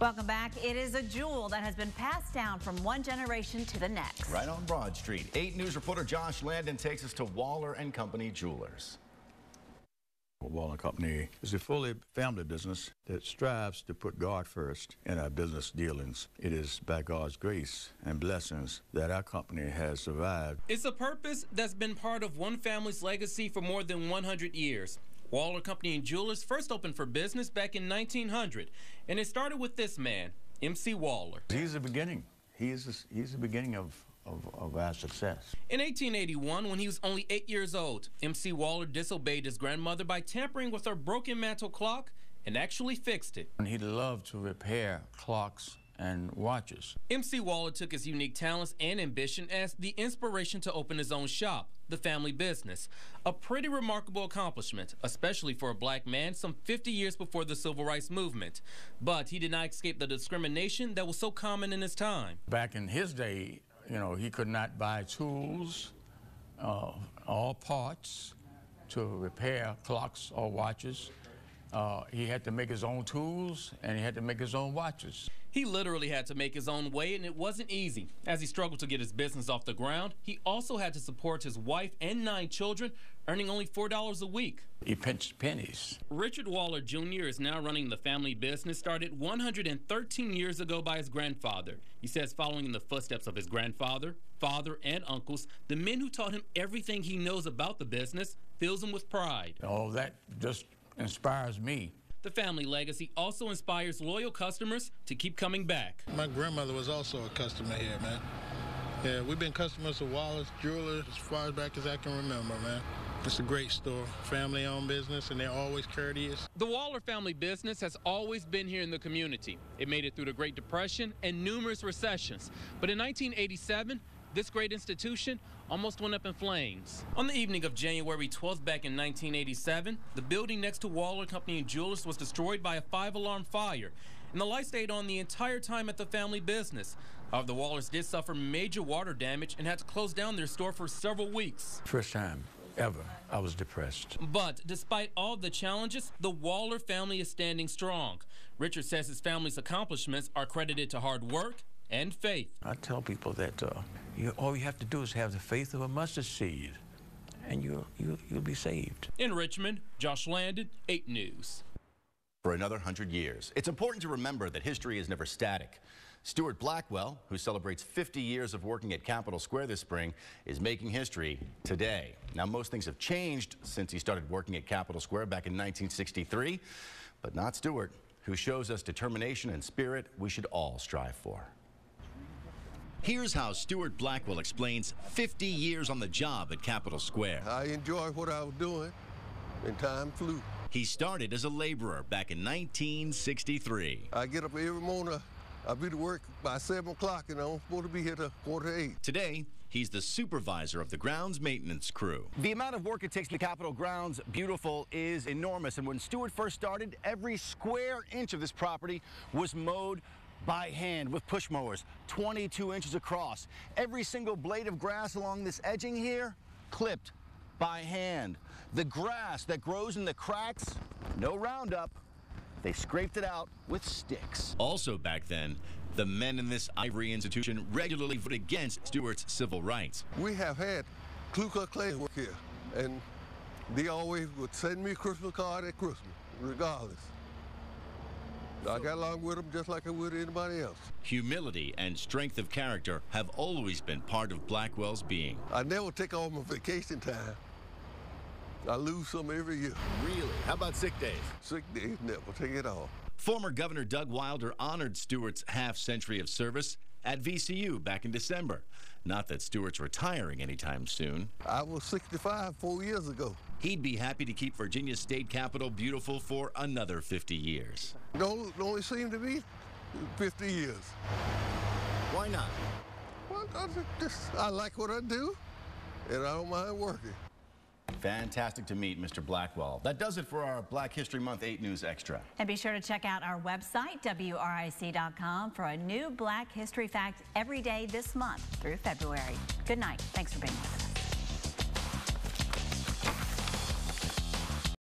Welcome back. It is a jewel that has been passed down from one generation to the next. Right on Broad Street. 8 News reporter Josh Landon takes us to Waller & Company Jewelers. Waller & Company is a fully family business that strives to put God first in our business dealings. It is by God's grace and blessings that our company has survived. It's a purpose that's been part of one family's legacy for more than 100 years. Waller Company and Jewelers first opened for business back in 1900, and it started with this man, MC Waller. He's the beginning. He's the beginning of our success. In 1881, when he was only 8 years old, MC Waller disobeyed his grandmother by tampering with her broken mantel clock and actually fixed it. And he loved to repair clocks and watches. MC Waller took his unique talents and ambition as the inspiration to open his own shop, the family business. A pretty remarkable accomplishment, especially for a black man some 50 years before the Civil Rights Movement. But he did not escape the discrimination that was so common in his time. Back in his day, you know, he could not buy tools or parts to repair clocks or watches. He had to make his own tools, and he had to make his own watches. He literally had to make his own way, and it wasn't easy. As he struggled to get his business off the ground, he also had to support his wife and 9 children, earning only $4 a week. He pinched pennies. Richard Waller Jr. is now running the family business started 113 years ago by his grandfather. He says following in the footsteps of his grandfather, father, and uncles, the men who taught him everything he knows about the business fills him with pride. Oh, that just inspires me. The family legacy also inspires loyal customers to keep coming back. My grandmother was also a customer here, man. Yeah, we've been customers of Waller's Jewelers as far back as I can remember, man. It's a great store, family-owned business, and they're always courteous. The Waller family business has always been here in the community. It made it through the Great Depression and numerous recessions. But in 1987, this great institution almost went up in flames. On the evening of January 12th back in 1987, the building next to Waller Company and Jewelers was destroyed by a 5-alarm fire, and the lights stayed on the entire time at the family business. However, the Wallers did suffer major water damage and had to close down their store for several weeks. First time ever I was depressed. But despite all the challenges, the Waller family is standing strong. Richard says his family's accomplishments are credited to hard work and faith. I tell people that all you have to do is have the faith of a mustard seed, and you'll be saved. In Richmond, Josh Landon, 8 News. For another 100 years. It's important to remember that history is never static. Stuart Blackwell, who celebrates 50 years of working at Capitol Square this spring, is making history today. Now, most things have changed since he started working at Capitol Square back in 1963, but not Stuart, who shows us determination and spirit we should all strive for. Here's how Stuart Blackwell explains 50 years on the job at Capitol Square. I enjoyed what I was doing, and time flew. He started as a laborer back in 1963. I get up every morning. I'll be to work by 7 o'clock, and I'm supposed to be here till 7:45. Today, he's the supervisor of the grounds maintenance crew. The amount of work it takes to the Capitol grounds beautiful is enormous, and when Stuart first started, every square inch of this property was mowed by hand with push mowers, 22 inches across. Every single blade of grass along this edging here, clipped by hand. The grass that grows in the cracks, no Roundup. They scraped it out with sticks. Also back then, the men in this ivory institution regularly voted against Stuart's civil rights. We have had Ku Klux Klan work here, and they always would send me a Christmas card at Christmas, regardless. I got along with them just like I would anybody else. Humility and strength of character have always been part of Blackwell's being. I never take all my vacation time. I lose some every year. Really? How about sick days? Sick days, never take it all. Former Governor Doug Wilder honored Stuart's half-century of service at VCU back in December. Not that Stuart's retiring anytime soon. I was 65 4 years ago. He'd be happy to keep Virginia's state capitol beautiful for another 50 years. It only seemed to be 50 years. Why not? Well, I like what I do, and I don't mind working. Fantastic to meet Mr. Blackwell. That does it for our Black History Month 8 News Extra. And be sure to check out our website, WRIC.com, for a new Black History fact every day this month through February. Good night. Thanks for being with us.